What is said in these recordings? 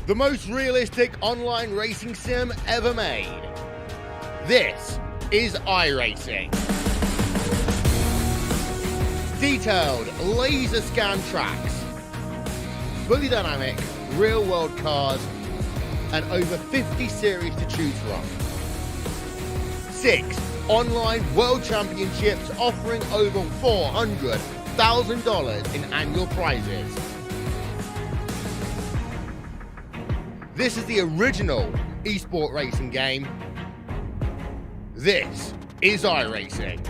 the most realistic online racing sim ever made. This is iRacing. Detailed laser scan tracks, fully dynamic real world cars, and over 50 series to choose from. 6 online world championships offering over $400,000 in annual prizes. This is the original esport racing game. This is iRacing.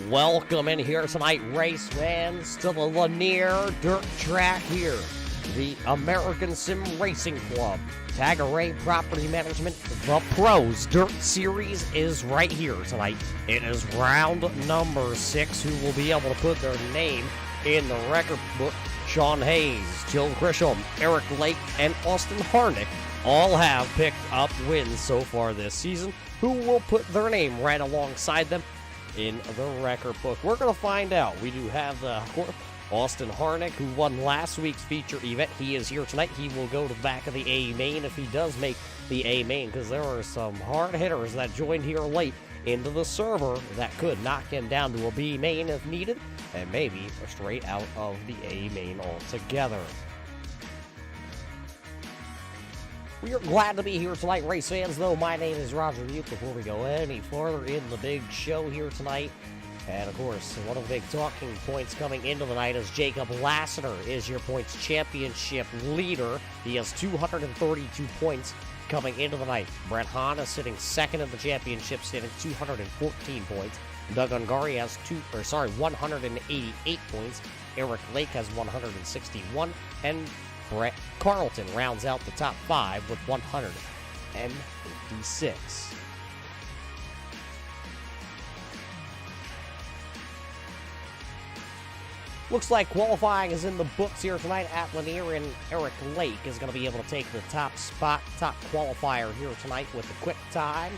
Welcome in here tonight, race fans, to the Lanier Dirt Track here. The American Sim Racing Club, Tagarè Property Management, the Pros Dirt Series is right here tonight. It is round number 6. Who will be able to put their name in the record book? Sean Hayes, Jill Grisham, Eric Lake, and Austin Harnick all have picked up wins so far this season. Who will put their name right alongside them in the record book? We're going to find out. We do have the Austin Harnick, who won last week's feature event. He is here tonight. He will go to the back of the A main if he does make the A main, because there are some hard hitters that joined here late into the server that could knock him down to a B main if needed, and maybe straight out of the A main altogether. We are glad to be here tonight, race fans, though. My name is Roger Butte. Before we go any further in the big show here tonight, and of course, one of the big talking points coming into the night is Jacob Lassiter is your points championship leader. He has 232 points coming into the night. Brett Hahn is sitting second in the championship, sitting 214 points. Doug Ungari has 188 points. Eric Lake has 161, and Brett Carlton rounds out the top 5 with 156. Looks like qualifying is in the books here tonight at Lanier, and Eric Lake is going to be able to take the top spot, top qualifier here tonight with a quick time.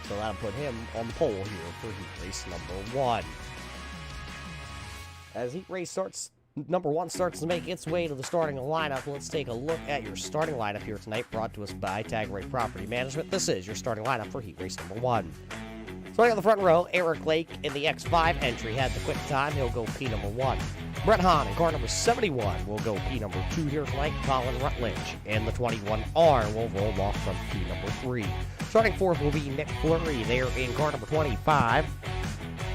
So that'll put him on the pole here for heat race number 1. As heat race number 1 starts to make its way to the starting lineup, let's take a look at your starting lineup here tonight, brought to us by Tagarè Property Management. This is your starting lineup for heat race number 1. Starting on the front row, Eric Lake in the X5 entry had the quick time. He'll go P number 1. Brett Hahn in car number 71 will go P number 2 here tonight. Colin Rutledge in the 21R will roll off from P number 3. Starting 4th will be Nick Fleury there in car number 25.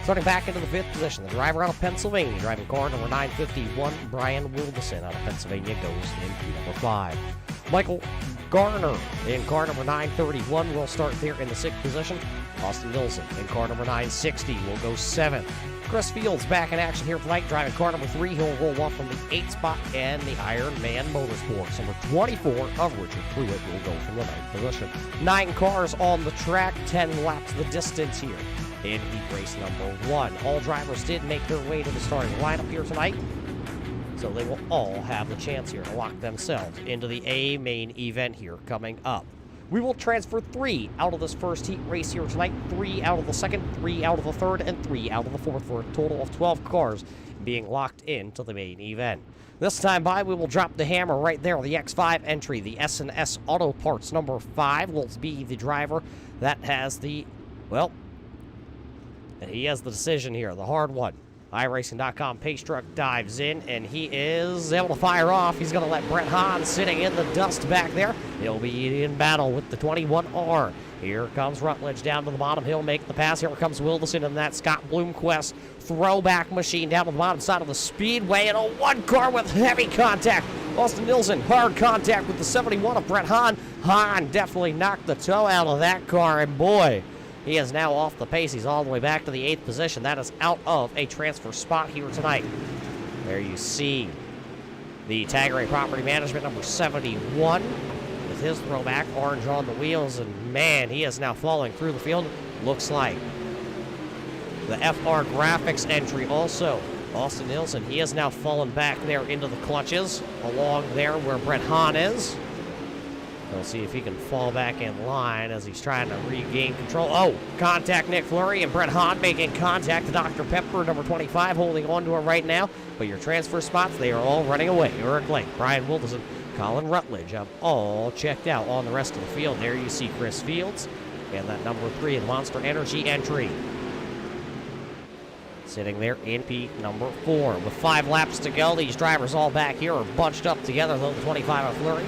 Starting back into the 5th position, the driver out of Pennsylvania, driving car number 951, Brian Wilderson out of Pennsylvania, goes in P number 5. Michael Garner in car number 931 will start there in the 6th position. Austin Nilsson in car number 960 will go 7th. Chris Fields back in action here tonight, driving car number 3. He'll roll off from the 8th spot, and the Iron Man Motorsports. Number 24 of Richard Pruitt will go from the 9th position. 9 cars on the track, 10 laps the distance here in heat race number 1. All drivers did make their way to the starting lineup here tonight, so they will all have the chance here to lock themselves into the A main event here coming up. We will transfer 3 out of this first heat race here tonight, 3 out of the second, 3 out of the third, and 3 out of the fourth, for a total of 12 cars being locked into the main event. This time by, we will drop the hammer right there. The X5 entry, the S&S Auto Parts number 5 will be the driver that has the, well, he has the decision here, the hard one. iRacing.com pace truck dives in, and he is able to fire off. He's going to let Brett Hahn sitting in the dust back there. He'll be in battle with the 21R. Here comes Rutledge down to the bottom. He'll make the pass. Here comes Wilderson in that Scott Bloomquist throwback machine down to the bottom side of the speedway, and a 1 car with heavy contact. Austin Nilsson, hard contact with the 71 of Brett Hahn. Hahn definitely knocked the toe out of that car, and boy, he is now off the pace. He's all the way back to the 8th position. That is out of a transfer spot here tonight. There you see the Tagarè Property Management number 71 with his throwback orange on the wheels, and man, he is now falling through the field. Looks like the FR Graphics entry also Austin Nielsen, he has now fallen back there into the clutches, along there where Brett Hahn is. We'll see if he can fall back in line as he's trying to regain control. Oh, contact Nick Fleury, and Brett Hahn making contact to Dr. Pepper, number 25, holding on to him right now. But your transfer spots, they are all running away. Eric Lake, Brian Wilderson, Colin Rutledge have all checked out on the rest of the field. There you see Chris Fields and that number 3, the Monster Energy entry. Sitting there in P number 4. With 5 laps to go, these drivers all back here are bunched up together. The 25 of Fleury,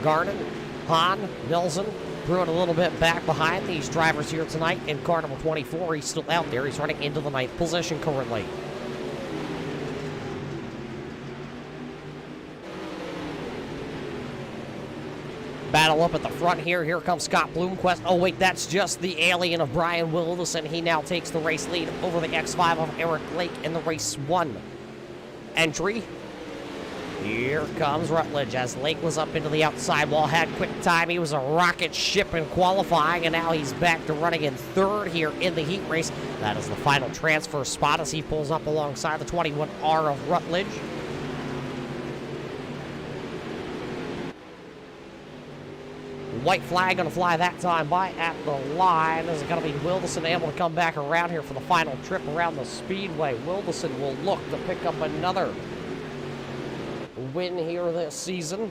Garden, Hahn, Nelson, Pruitt a little bit back behind these drivers here tonight. In car number 24, he's still out there. He's running into the 9th position currently. Battle up at the front here. Here comes Scott Bloomquist. Oh, wait, that's just the alien of Brian Wilderson. He now takes the race lead over the X5 of Eric Lake in the race 1 entry. Here comes Rutledge as Lake was up into the outside wall, had quick time. He was a rocket ship in qualifying, and now he's back to running in 3rd here in the heat race. That is the final transfer spot as he pulls up alongside the 21R of Rutledge. White flag going to fly that time by at the line. Is it going to be Wilderson able to come back around here for the final trip around the speedway? Wilderson will look to pick up another win here this season.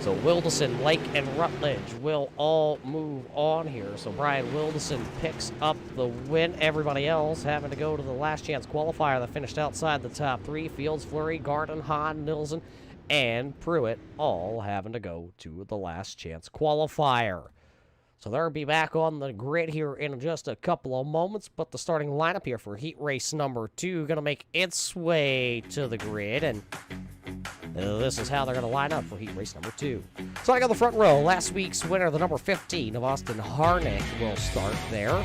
So Wilderson, Lake, and Rutledge will all move on here. So Brian Wilderson picks up the win. Everybody else having to go to the last chance qualifier that finished outside the top 3. Fields, Fleury, Garden, Hahn, Nilsen, and Pruitt all having to go to the last chance qualifier. So they'll be back on the grid here in just a couple of moments, but the starting lineup here for heat race number 2 going to make its way to the grid, and this is how they're going to line up for heat race number 2. So I got the front row. Last week's winner, the number 15 of Austin Harnick, will start there.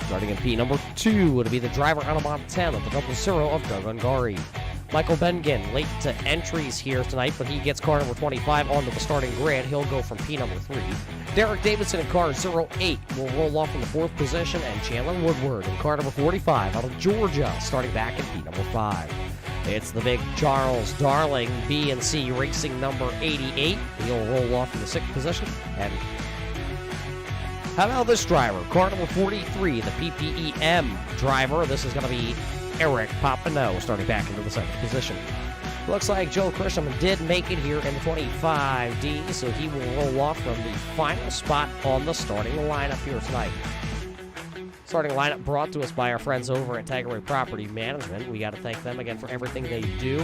Starting in P number 2 would be the driver out of Montana, the double zero of Doug Ungari. Michael Bengen, late to entries here tonight, but he gets car number 25 onto the starting grid. He'll go from P number 3. Derek Davidson in car 08 will roll off from the 4th position, and Chandler Woodward in car number 45 out of Georgia, starting back in P number 5. It's the big Charles Darling, B&C Racing number 88. He'll roll off from the 6th position. And how about this driver? Car number 43, the PPEM driver. This is going to be Eric Papineau, starting back into the 2nd position. Looks like Joe Chrisham did make it here in the 25D, so he will roll off from the final spot on the starting lineup here tonight. Starting lineup brought to us by our friends over at Tagarè Property Management. We got to thank them again for everything they do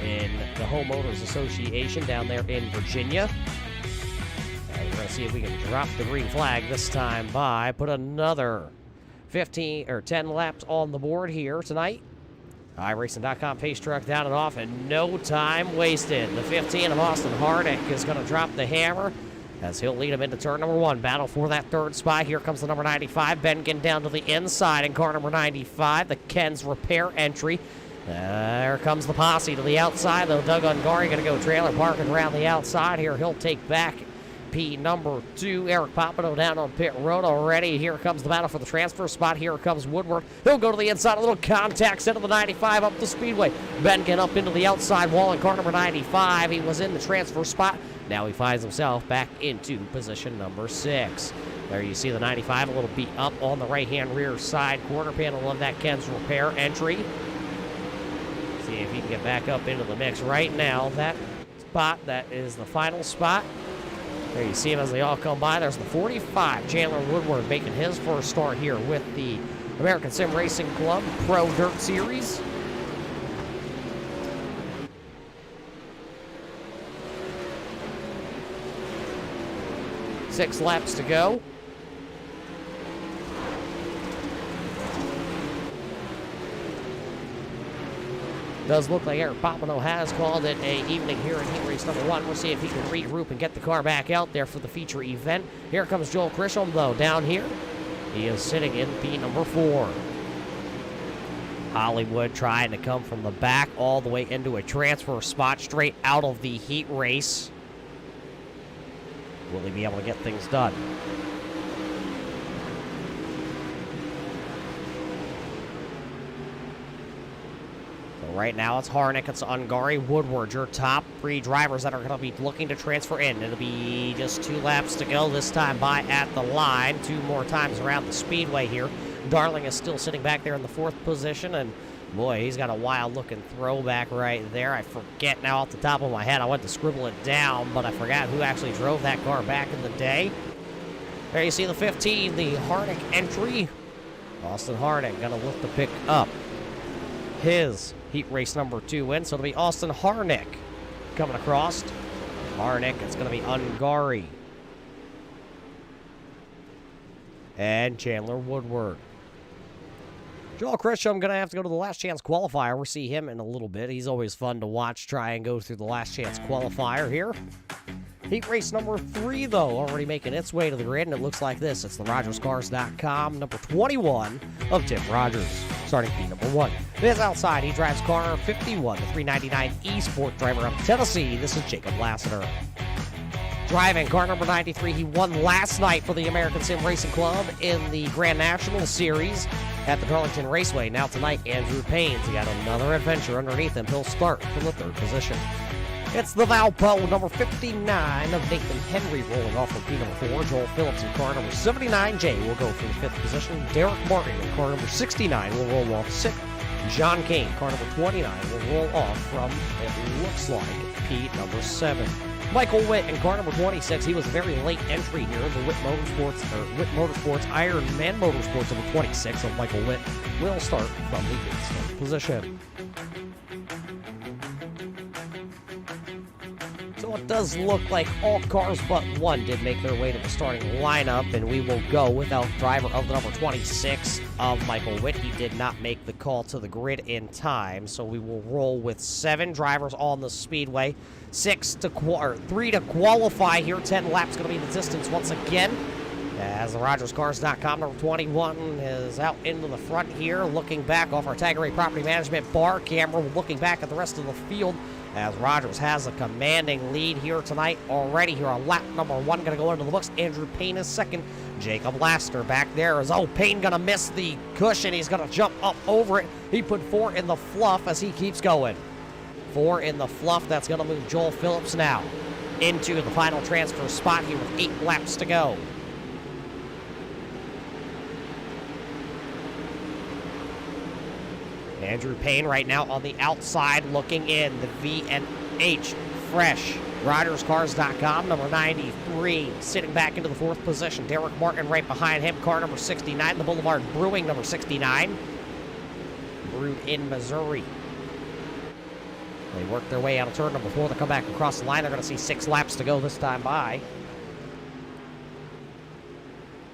in the Homeowners Association down there in Virginia. And we're going to see if we can drop the green flag this time by put another 15 or 10 laps on the board here tonight. iRacing.com pace truck down and off, and no time wasted. The 15 of Austin Harnick is going to drop the hammer as he'll lead him into turn number 1. Battle for that 3rd spot. Here comes the number 95. Bengen down to the inside in car number 95. The Ken's Repair entry. There comes the posse to the outside, though. Doug Ungari going to go trailer parking around the outside here. He'll take back P number 2. Eric Papineau down on pit road already. Here comes the battle for the transfer spot. Here comes Woodward. He'll go to the inside. A little contact set of the 95 up the speedway. Bengen up into the outside wall in car number 95. He was in the transfer spot. Now he finds himself back into position number 6. There you see the 95 a little beat up on the right-hand rear side quarter panel of that Ken's Repair entry. See if he can get back up into the mix right now. That spot, that is the final spot. There you see him as they all come by. There's the 45, Chandler Woodward, making his first start here with the American Sim Racing Club Pro Dirt Series. Six laps to go. Does look like Eric Papineau has called it a evening here in heat race number 1. We'll see if he can regroup and get the car back out there for the feature event. Here comes Joel Chrisham, though, down here. He is sitting in P number 4. Hollywood trying to come from the back all the way into a transfer spot straight out of the heat race. Will he be able to get things done? Right now, it's Harnick, it's Ungari, Woodward, your top 3 drivers that are going to be looking to transfer in. It'll be just 2 laps to go, this time by at the line. 2 more times around the speedway here. Darling is still sitting back there in the 4th position, and boy, he's got a wild-looking throwback right there. I forget now off the top of my head. I went to scribble it down, but I forgot who actually drove that car back in the day. There you see the 15, the Harnick entry. Austin Harnick going to look to pick up his heat race number 2 win. So it'll be Austin Harnick coming across. Harnick, it's going to be Ungari. And Chandler Woodward. Joel Christian going to have to go to the last chance qualifier. We'll see him in a little bit. He's always fun to watch try and go through the last chance qualifier here. Heat race number 3, though, already making its way to the grid, and it looks like this. It's the RogersCars.com, number 21 of Tim Rogers, starting P number 1. This outside, he drives car 51, the 399 E-Sport driver out of Tennessee. This is Jacob Lassiter. Driving car number 93, he won last night for the American Sim Racing Club in the Grand National Series at the Darlington Raceway. Now tonight, Andrew Payne's got another adventure underneath him. He'll start from the 3rd position. It's the Valpo, number 59 of Nathan Henry, rolling off from P number 4. Joel Phillips in car number 79. Jay will go for the 5th position. Derek Martin in car number 69 will roll off 6th. John Kane, car number 29, will roll off from, it looks like, P number 7. Michael Witt in car number 26. He was a very late entry here. The Witt Motorsports Iron Man Motorsports number 26. So Michael Witt will start from the 8th position. So it does look like all cars but one did make their way to the starting lineup, and we will go without driver of the number 26 of Michael Witt. He did not make the call to the grid in time, so we will roll with 7 drivers on the speedway. 3 to qualify here. 10 laps going to be the distance once again. As the RogersCars.com number 21 is out into the front here, looking back off our Tagarè Property Management bar camera, looking back at the rest of the field. As Rogers has a commanding lead here tonight already here on lap number 1. Going to go into the books. Andrew Payne is 2nd. Jacob Laster back there is, Payne going to miss the cushion. He's going to jump up over it. He put 4 in the fluff as he keeps going. 4 in the fluff. That's going to move Joel Phillips now into the final transfer spot here with 8 laps to go. Andrew Payne right now on the outside looking in. The V&H Fresh. RogersCars.com, number 93, sitting back into the 4th position. Derek Martin right behind him, car number 69. The Boulevard Brewing, number 69. Brewed in Missouri. They work their way out of turn number 4. They come back across the line. They're going to see 6 laps to go this time by.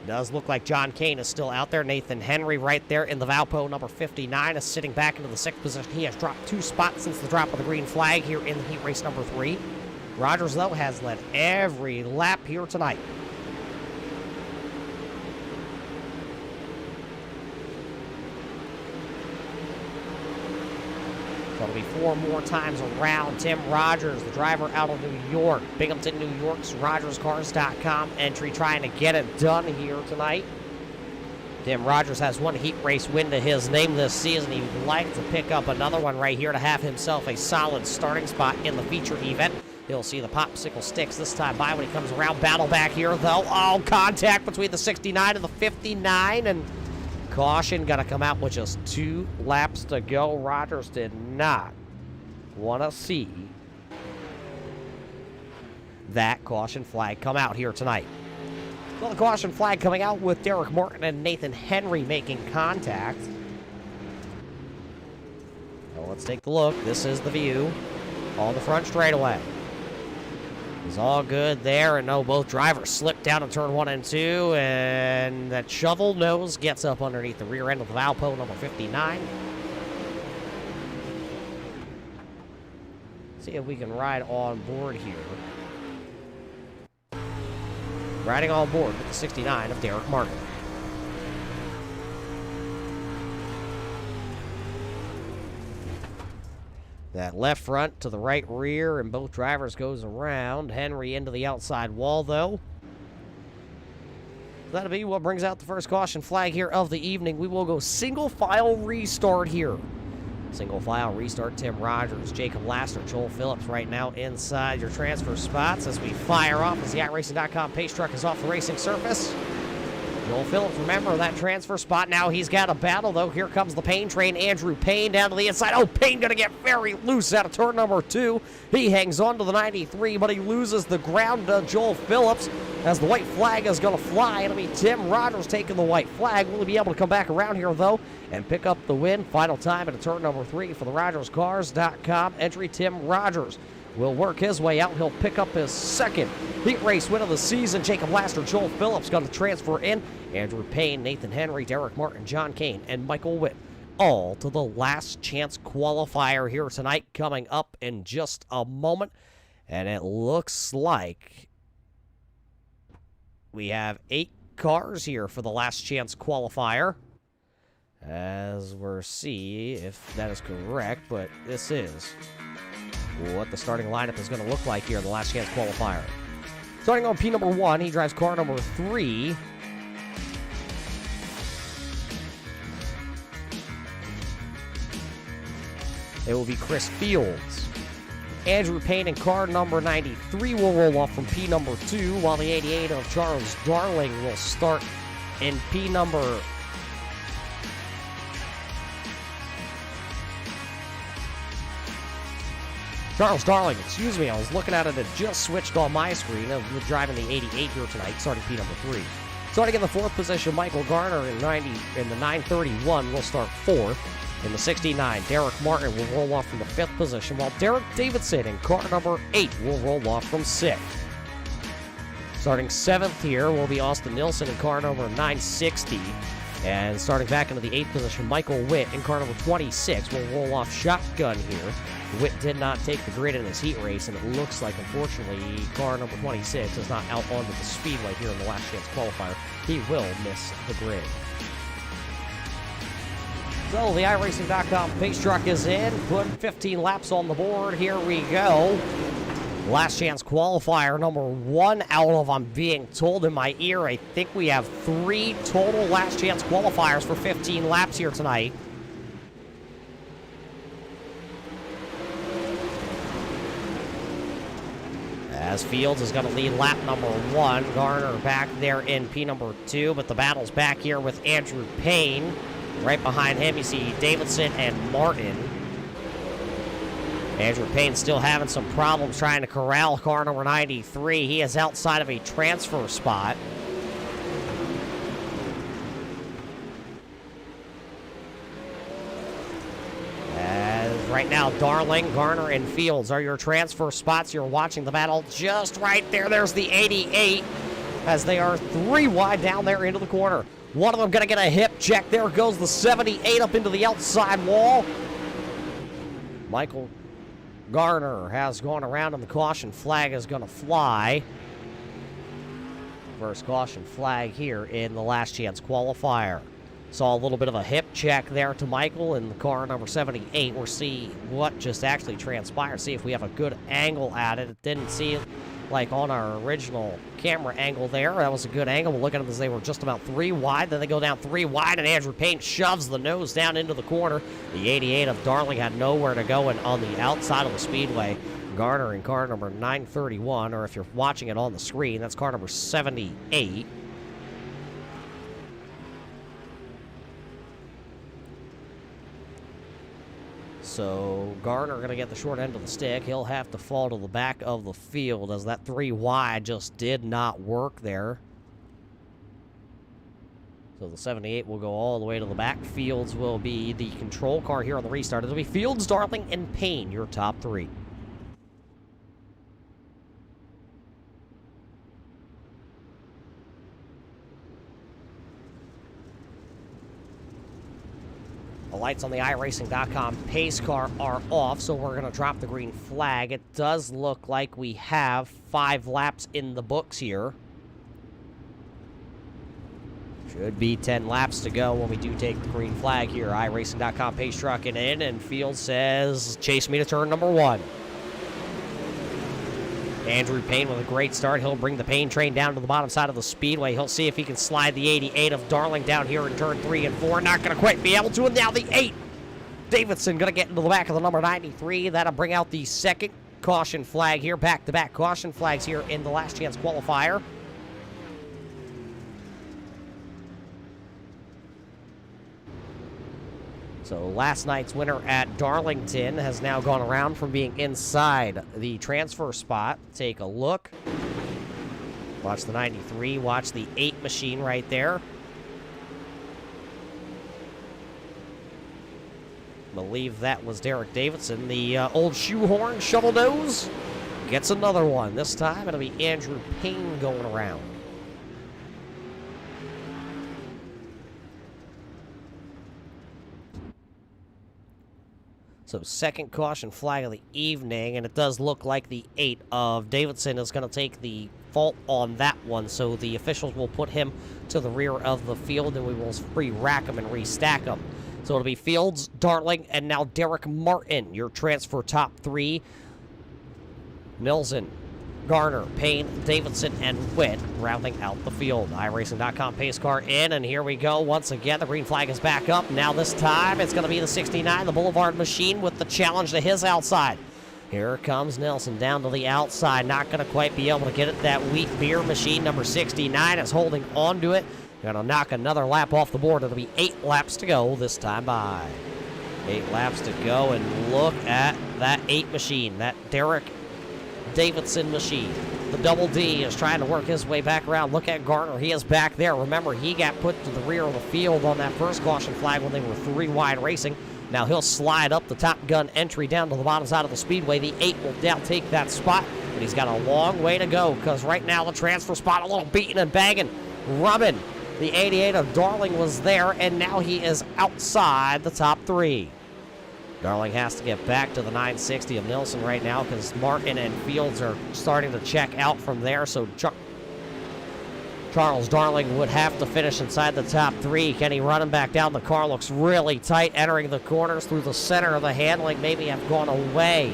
Does look like John Kane is still out there. Nathan Henry right there in the Valpo, number 59, is sitting back into the 6th position. He has dropped 2 spots since the drop of the green flag here in the heat race number 3. Rogers, though, has led every lap here tonight. That'll be 4 more times around. Tim Rogers, the driver out of New York. Binghamton, New York's RogersCars.com entry, trying to get it done here tonight. Tim Rogers has 1 heat race win to his name this season. He would like to pick up another one right here to have himself a solid starting spot in the feature event. He'll see the popsicle sticks this time by when he comes around. Battle back here, though. Contact between the 69 and the 59, and caution got to come out with just 2 laps to go. Rogers did not want to see that caution flag come out here tonight. Well, the caution flag coming out with Derek Martin and Nathan Henry making contact. Well, let's take a look. This is the view on the front straightaway. It's all good there, and both drivers slip down in turn 1 and 2, and that shovel nose gets up underneath the rear end of the Valpo, number 59. See if we can ride on board here. Riding on board with the 69 of Derek Martin. That left front to the right rear, and both drivers goes around. Henry into the outside wall, though. That'll be what brings out the first caution flag here of the evening. We will go single file restart here Single file restart, Tim Rogers, Jacob Laster, Joel Phillips right now inside your transfer spots as we fire off as the iRacing.com pace truck is off the racing surface. Joel Phillips, remember that transfer spot. Now he's got a battle, though. Here comes the Payne train. Andrew Payne down to the inside. Oh, Payne going to get very loose out of turn number 2. He hangs on to the 93, but he loses the ground to Joel Phillips as the white flag is going to fly. It'll be Tim Rogers taking the white flag. Will he be able to come back around here, though, and pick up the win? Final time at turn number 3 for the RogersCars.com entry. Tim Rogers will work his way out. He'll pick up his second heat race win of the season. Jacob Laster, Joel Phillips going to transfer in. Andrew Payne, Nathan Henry, Derek Martin, John Kane, and Michael Witt, all to the last chance qualifier here tonight, coming up in just a moment. And it looks like we have 8 cars here for the last chance qualifier, as we'll see if that is correct, but this is what the starting lineup is going to look like here in the last chance qualifier. Starting on P number 1, he drives car number 3. It will be Chris Fields. Andrew Payne in car number 93 will roll off from P number 2, while the 88 of Charles Darling will start in P number... Charles Darling, excuse me, I was looking at it, it just switched on my screen. I'm driving the 88 here tonight, starting P number 3. Starting in the 4th position, Michael Garner in the 931 will start 4th. In the 69, Derek Martin will roll off from the 5th position, while Derek Davidson in car number 8 will roll off from 6th. Starting 7th here will be Austin Nilsson in car number 960. And starting back into the 8th position, Michael Witt in car number 26 will roll off shotgun here. Witt did not take the grid in his heat race, and it looks like, unfortunately, car number 26 is not out onto the speedway here in the last chance qualifier. He will miss the grid. So the iRacing.com pace truck is in, putting 15 laps on the board. Here we go. Last chance qualifier number 1 out of, I'm being told in my ear, I think we have 3 total last chance qualifiers for 15 laps here tonight. As Fields is going to lead lap number 1. Garner back there in P number 2, but the battle's back here with Andrew Payne. Right behind him, you see Davidson and Martin. Andrew Payne still having some problems trying to corral car number 93. He is outside of a transfer spot. As right now, Darling, Garner, and Fields are your transfer spots. You're watching the battle just right there. There's the 88 as they are 3 wide down there into the corner. One of them going to get a hip check. There goes the 78 up into the outside wall. Michael Garner has gone around, and the caution flag is going to fly. First caution flag here in the last chance qualifier. Saw a little bit of a hip check there to Michael in the car number 78. We'll see what just actually transpired. See if we have a good angle at it. It didn't see it like on our original camera angle there. That was a good angle. We'll look at them as they were just about 3 wide. Then they go down 3 wide, and Andrew Payne shoves the nose down into the corner. The 88 of Darling had nowhere to go, and on the outside of the speedway, Garner in car number 931, or if you're watching it on the screen, that's car number 78. So Garner going to get the short end of the stick. He'll have to fall to the back of the field as that 3 wide just did not work there. So the 78 will go all the way to the back. Fields will be the control car here on the restart. It'll be Fields, Darling, and Payne, your top 3. The lights on the iRacing.com pace car are off, so we're going to drop the green flag. It does look like we have 5 laps in the books here. Should be 10 laps to go when we do take the green flag here. iRacing.com pace trucking in, and Field says, chase me to turn number 1. Andrew Payne with a great start. He'll bring the Payne train down to the bottom side of the speedway. He'll see if he can slide the 88 of Darling down here in turn 3 and 4. Not going to quite be able to. And now the 8 Davidson going to get into the back of the number 93. That'll bring out the second caution flag here. Back-to-back caution flags here in the last chance qualifier. So last night's winner at Darlington has now gone around from being inside the transfer spot. Take a look. Watch the 93. Watch the 8 machine right there. Believe that was Derek Davidson. The old shoehorn shovel nose gets another one. This time it'll be Andrew Payne going around. So second caution flag of the evening, and it does look like the 8 of Davidson is going to take the fault on that one. So the officials will put him to the rear of the field, and we will re-rack him and restack him. So it'll be Fields, Darling, and now Derek Martin, your transfer top 3. Nilsson, Garner, Payne, Davidson, and Witt rounding out the field. iRacing.com pace car in, and here we go. Once again, the green flag is back up. Now this time, it's going to be the 69, the Boulevard machine, with the challenge to his outside. Here comes Nelson down to the outside. Not going to quite be able to get it. That wheat beer machine, number 69, is holding on to it. Going to knock another lap off the board. It'll be 8 laps to go this time by. 8 laps to go, and look at that 8 machine, that Derek Davidson machine. The double D is trying to work his way back around. Look at Garner. He is back there. Remember, he got put to the rear of the field on that first caution flag when they were 3 wide racing. Now he'll slide up the Top Gun entry down to the bottom side of the speedway. The 8 will now take that spot, but he's got a long way to go because right now the transfer spot a little beating and banging, rubbing. The 88 of Darling was there, and now he is outside the top 3. Darling has to get back to the 960 of Nilsson right now because Martin and Fields are starting to check out from there. So Charles Darling would have to finish inside the top 3. Can he run him back down? The car looks really tight, entering the corners through the center of the handling. Maybe have gone away.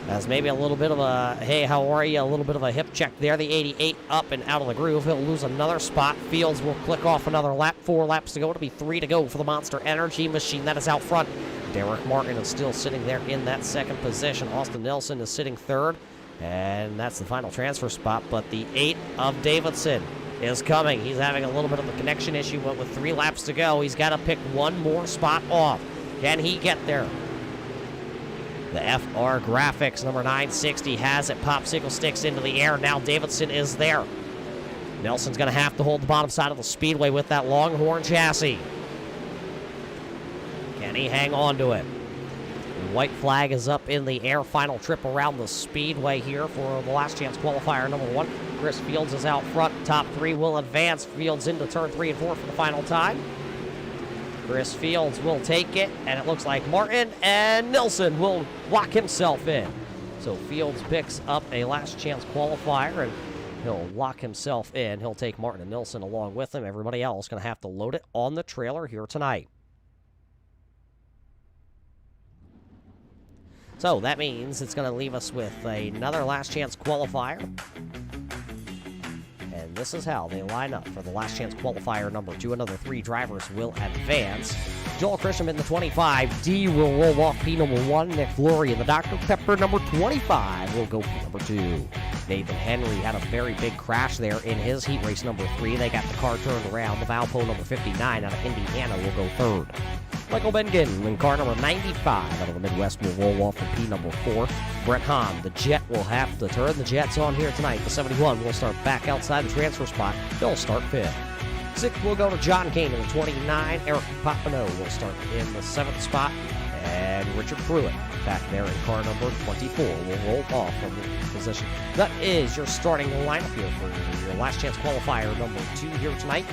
As maybe a little bit of a, hey, how are you? A little bit of a hip check there. The 88 up and out of the groove. He'll lose another spot. Fields will click off another lap. 4 laps to go. It'll be 3 to go for the Monster Energy machine. That is out front. Derek Martin is still sitting there in that second position. Austin Nelson is sitting third. And that's the final transfer spot. But the 8 of Davidson is coming. He's having a little bit of a connection issue. But with 3 laps to go, he's got to pick one more spot off. Can he get there? The FR Graphics, number 960, has it. Popsicle sticks into the air. Now Davidson is there. Nelson's going to have to hold the bottom side of the speedway with that Longhorn chassis. Can he hang on to it? The white flag is up in the air. Final trip around the speedway here for the last chance qualifier number 1. Chris Fields is out front. Top 3 will advance. Fields into turn 3 and 4 for the final time. Chris Fields will take it, and it looks like Martin and Nilsson will lock himself in. So Fields picks up a last chance qualifier, and he'll lock himself in. He'll take Martin and Nilsson along with him. Everybody else going to have to load it on the trailer here tonight. So that means it's going to leave us with another last chance qualifier. And this is how they line up for the last chance qualifier number 2. Another 3 drivers will advance. Joel Christian in the 25. D will roll off P number 1. Nick Flory in the Dr. Pepper number 25 will go for number 2. Nathan Henry had a very big crash there in his heat race number 3. They got the car turned around. The Valpo number 59 out of Indiana will go 3rd. Michael Bengen in car number 95 out of the Midwest will roll off for P number 4. Brett Hahn, the Jet, will have to turn the Jets on here tonight. The 71 will start back outside the transfer spot. He'll start 5th. 6th will go to John Kane in the 29. Eric Papineau will start in the 7th spot. And Richard Pruitt back there in car number 24 will roll off from the position. That is your starting lineup here for your last chance qualifier number 2 here tonight.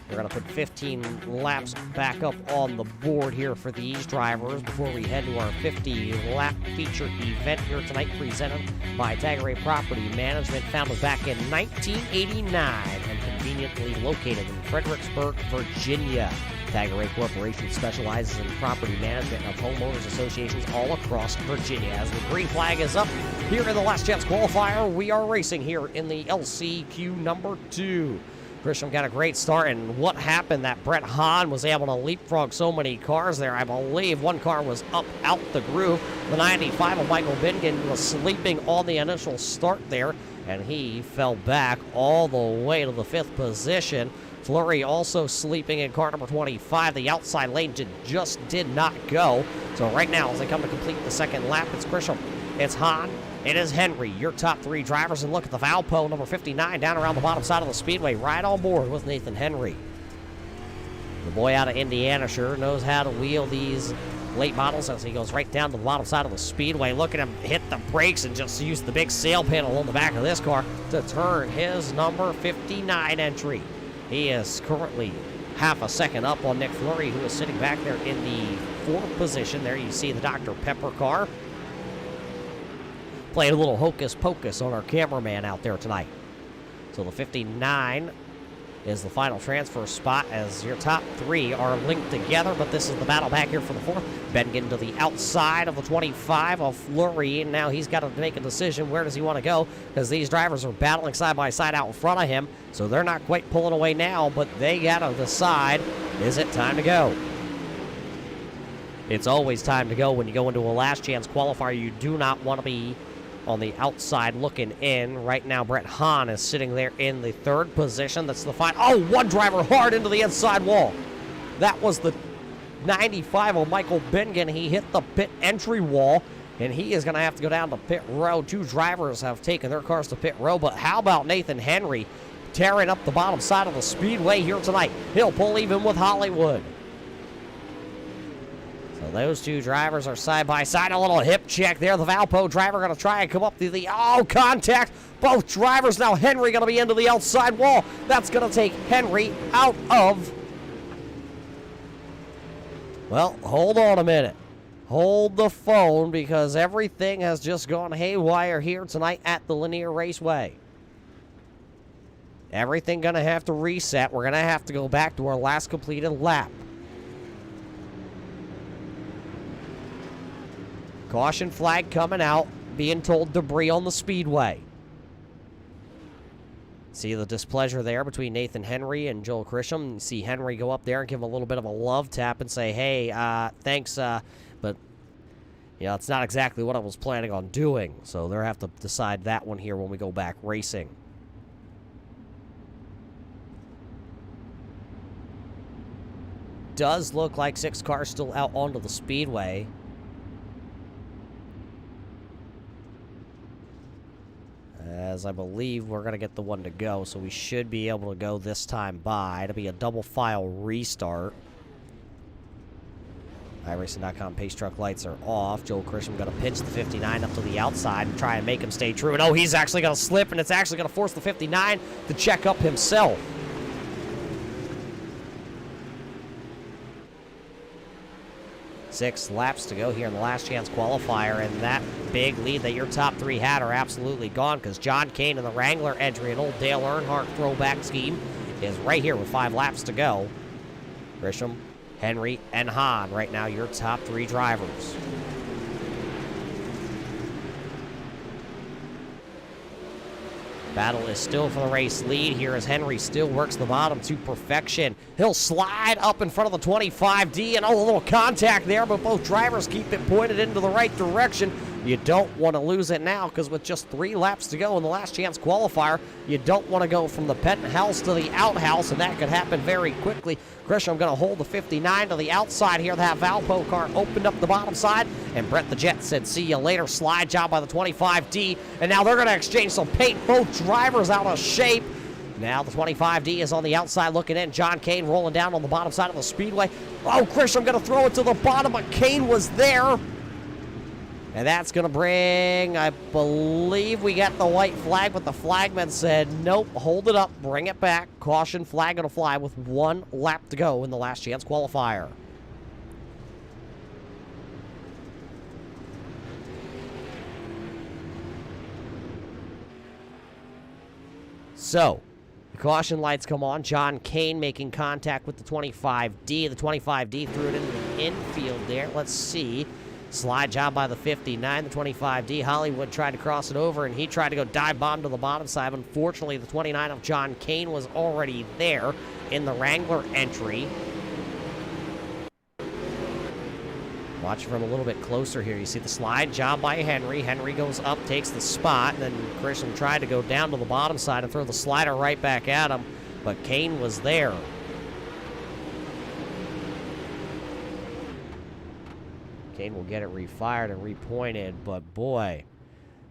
We're going to put 15 laps back up on the board here for these drivers before we head to our 50-lap featured event here tonight, presented by Tagarè Property Management, founded back in 1989 and conveniently located in Fredericksburg, Virginia. Tagarè Corporation specializes in property management of homeowners associations all across Virginia. As the green flag is up here in the last chance qualifier, we are racing here in the LCQ number 2. Grisham got a great start, and what happened that Brett Hahn was able to leapfrog so many cars there. I believe one car was up out the groove. The 95 of Michael Bingen was sleeping on the initial start there, and he fell back all the way to the 5th position. Fleury also sleeping in car number 25. The outside lane just did not go. So right now, as they come to complete the second lap, it's Grisham, it's Hahn, it is Henry, your top 3 drivers. And look at the Valpo, number 59, down around the bottom side of the speedway, right on board with Nathan Henry. The boy out of Indiana sure knows how to wheel these late models as he goes right down to the bottom side of the speedway. Look at him hit the brakes and just use the big sail panel on the back of this car to turn his number 59 entry. He is currently half a second up on Nick Fleury, who is sitting back there in the 4th position. There you see the Dr. Pepper car. Playing a little hocus pocus on our cameraman out there tonight. So the 59 is the final transfer spot as your top 3 are linked together, but this is the battle back here for the 4th. Bengen to the outside of the 25 of Fleury, and now he's got to make a decision. Where does he want to go? Because these drivers are battling side by side out in front of him, so they're not quite pulling away now, but they got to decide, is it time to go? It's always time to go when you go into a last chance qualifier. You do not want to be on the outside looking in. Right now, Brett Hahn is sitting there in the 3rd position. That's the final. Oh, one driver hard into the inside wall. That was the 95 of Michael Bingen. He hit the pit entry wall, and he is going to have to go down to pit row. 2 drivers have taken their cars to pit row, but how about Nathan Henry tearing up the bottom side of the speedway here tonight? He'll pull even with Hollywood. So those 2 drivers are side by side. A little hip check there. The Valpo driver going to try and come up to the contact. Both drivers now. Henry going to be into the outside wall. That's going to take Henry out of. Well, hold on a minute. Hold the phone, because everything has just gone haywire here tonight at the Lanier Raceway. Everything going to have to reset. We're going to have to go back to our last completed lap. Caution flag coming out, being told debris on the speedway. See the displeasure there between Nathan Henry and Joel Grisham. You see Henry go up there and give him a little bit of a love tap and say, hey, thanks, but you know, it's not exactly what I was planning on doing. So they'll have to decide that one here when we go back racing. Does look like 6 cars still out onto the speedway. As I believe we're going to get the one to go, so we should be able to go this time by. It'll be a double file restart. iRacing.com pace truck lights are off. Joel Grisham going to pitch the 59 up to the outside and try and make him stay true. And oh, he's actually going to slip, and it's actually going to force the 59 to check up himself. Six laps to go here in the last chance qualifier, and that big lead that your top 3 had are absolutely gone, because John Kane in the Wrangler entry, an old Dale Earnhardt throwback scheme, is right here with 5 laps to go. Grisham, Henry, and Hahn right now your top 3 drivers. Battle is still for the race lead here as Henry still works the bottom to perfection. He'll slide up in front of the 25D, and oh, a little contact there, but both drivers keep it pointed into the right direction. You don't want to lose it now, because with just 3 laps to go in the last chance qualifier, you don't want to go from the penthouse to the outhouse, and that could happen very quickly. Grisham going to hold the 59 to the outside here. That Valpo car opened up the bottom side, and Brett the Jet said, see you later. Slide job by the 25D, and now they're going to exchange some paint. Both drivers out of shape. Now the 25D is on the outside looking in. John Kane rolling down on the bottom side of the speedway. Oh, Grisham going to throw it to the bottom, but Kane was there. And that's going to bring, I believe we got the white flag, but the flagman said, nope, hold it up, bring it back. Caution flag going to fly with 1 lap to go in the last chance qualifier. So, the caution lights come on. John Kane making contact with the 25D. The 25D threw it into the infield there. Let's see. Slide job by the 59, the 25D. Hollywood tried to cross it over, and he tried to go dive bomb to the bottom side. Unfortunately, the 29 of John Kane was already there in the Wrangler entry. Watch from a little bit closer here. You see the slide job by Henry. Henry goes up, takes the spot, and then Grisham tried to go down to the bottom side and throw the slider right back at him, but Kane was there. Kane will get it refired and repointed, but boy,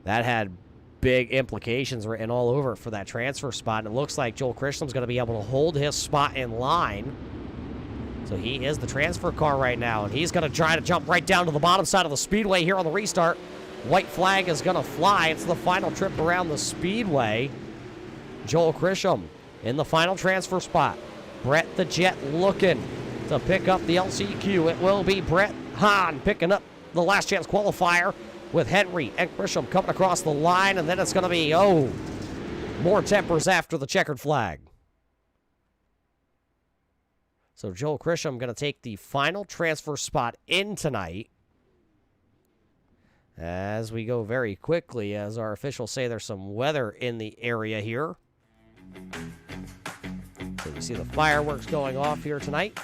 that had big implications written all over it for that transfer spot. And it looks like Joel Grisham's going to be able to hold his spot in line. So he is the transfer car right now, and he's going to try to jump right down to the bottom side of the speedway here on the restart. White flag is going to fly. It's the final trip around the speedway. Joel Grisham in the final transfer spot. Brett the Jet looking to pick up the LCQ. It will be Brett Hahn picking up the last chance qualifier with Henry and Grisham coming across the line, and then it's going to be, more tempers after the checkered flag. So Joel Grisham going to take the final transfer spot in tonight. As we go very quickly, as our officials say there's some weather in the area here. So you see the fireworks going off here tonight.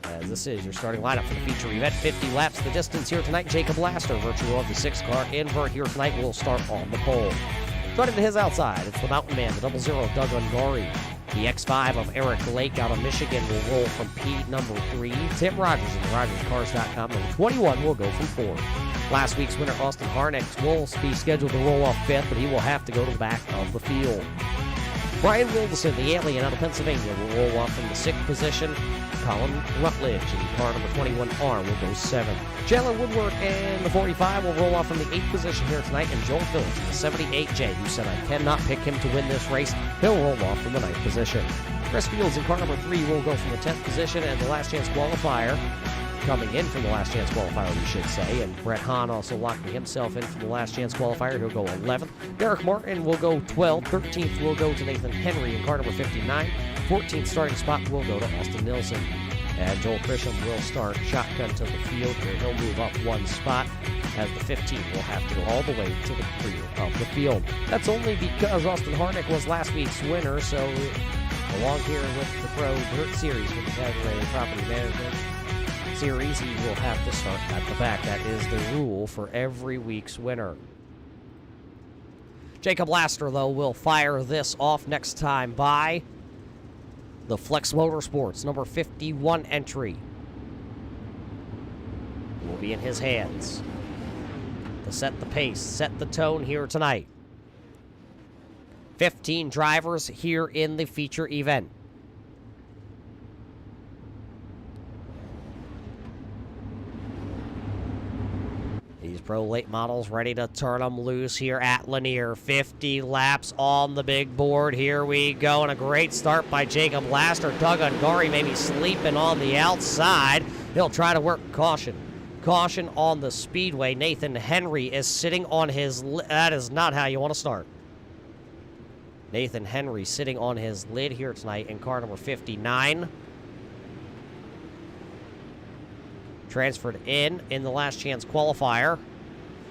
As this is your starting lineup for the feature event. 50 laps the distance here tonight. Jacob Laster, virtual of the 6-car invert here tonight, will start on the pole. Starting to his outside, it's the Mountain Man, the 00 of Doug Ungari. The X5 of Eric Lake out of Michigan will roll from P number 3. Tim Rogers of RogersCars.com. Number 21 will go from 4. Last week's winner, Austin Harnick, will be scheduled to roll off 5th, but he will have to go to the back of the field. Brian Wilderson, the Alien out of Pennsylvania, will roll off from the 6th position. Colin Rutledge in car number 21 R will go 7th. Chandler Woodward in the 45 will roll off from the 8th position here tonight. And Joel Phillips in the 78J, who said I cannot pick him to win this race, he'll roll off from the 9th position. Chris Fields in car number 3 will go from the 10th position, and the last chance qualifier, coming in from the last chance qualifier, we should say, and Brett Hahn also locking himself in from the last chance qualifier. He'll go 11th. Derek Martin will go 12th. 13th will go to Nathan Henry in car number 59. 14th starting spot will go to Austin Nilsson. And Joel Grisham will start shotgun to the field here. He'll move up one spot, as the 15 will have to go all the way to the rear of the field. That's only because Austin Harnick was last week's winner, so along here with the Pro Dirt Series with the Tagarè Property Management Series, he will have to start at the back. That is the rule for every week's winner. Jacob Laster, though, will fire this off next time by the Flex Motorsports number 51 entry. Will be in his hands to set the pace, set the tone here tonight. 15 drivers here in the feature event. These Pro Late models ready to turn them loose here at Lanier. 50 laps on the big board. Here we go, and a great start by Jacob Laster. Doug Ungari maybe sleeping on the outside. He'll try to work caution. Caution on the speedway. Nathan Henry is sitting on his... That is not how you want to start. Nathan Henry sitting on his lid here tonight in car number 59. Transferred in the last chance qualifier.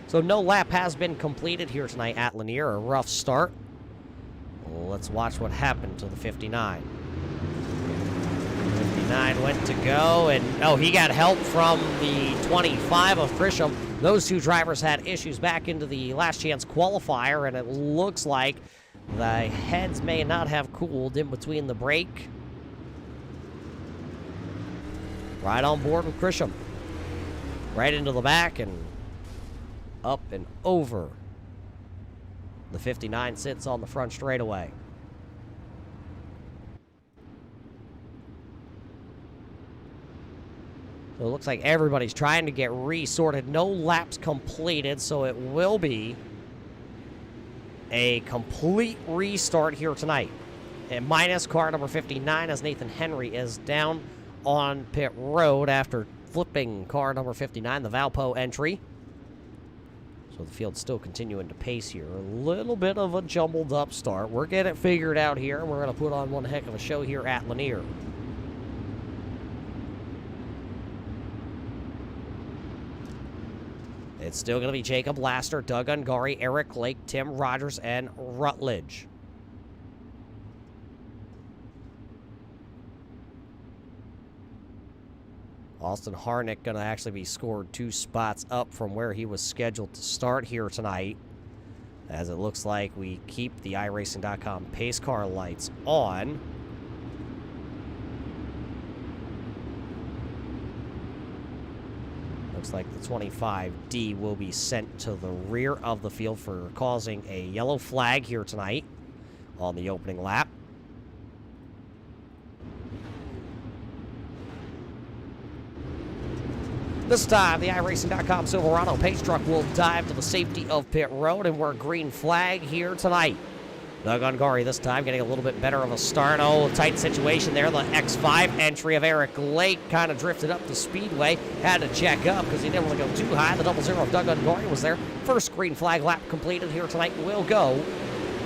So no lap has been completed here tonight at Lanier. A rough start. Let's watch what happened to the 59. 59 went to go, and he got help from the 25 of Grisham. Those two drivers had issues back into the last chance qualifier, and it looks like the heads may not have cooled in between the break. Right on board with Grisham. Right into the back and up and over. The 59 sits on the front straightaway. So it looks like everybody's trying to get resorted. No laps completed, so it will be a complete restart here tonight. And minus car number 59, as Nathan Henry is down on pit road after flipping car number 59, the Valpo entry. So the field's still continuing to pace here. A little bit of a jumbled up start. We're getting it figured out here, and we're going to put on one heck of a show here at Lanier. It's still going to be Jacob Laster, Doug Ungari, Eric Lake, Tim Rogers, and Rutledge. Austin Harnick going to actually be scored 2 spots up from where he was scheduled to start here tonight, as it looks like we keep the iRacing.com pace car lights on. Looks like the 25D will be sent to the rear of the field for causing a yellow flag here tonight on the opening lap. This time, the iRacing.com Silverado pace truck will dive to the safety of pit road, and we're a green flag here tonight. Doug Ungari this time getting a little bit better of a start. Oh, tight situation there. The X5 entry of Eric Lake kind of drifted up the speedway. Had to check up because he didn't want to go too high. The 00 of Doug Ungari was there. First green flag lap completed here tonight will go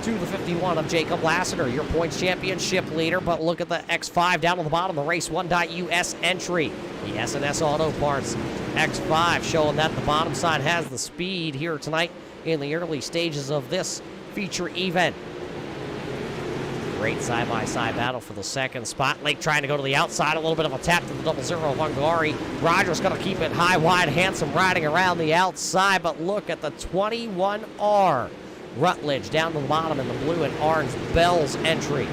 to the 51 of Jacob Lassiter, your points championship leader. But look at the X5 down on the bottom, the Race1.US entry. The S&S Auto Parts X5 showing that the bottom side has the speed here tonight in the early stages of this feature event. Great side-by-side battle for the second spot. Lake trying to go to the outside. A little bit of a tap to the 00 of Ungari. Rogers going to keep it high, wide, handsome, riding around the outside. But look at the 21R. Rutledge down to the bottom in the blue and orange Bell's entry.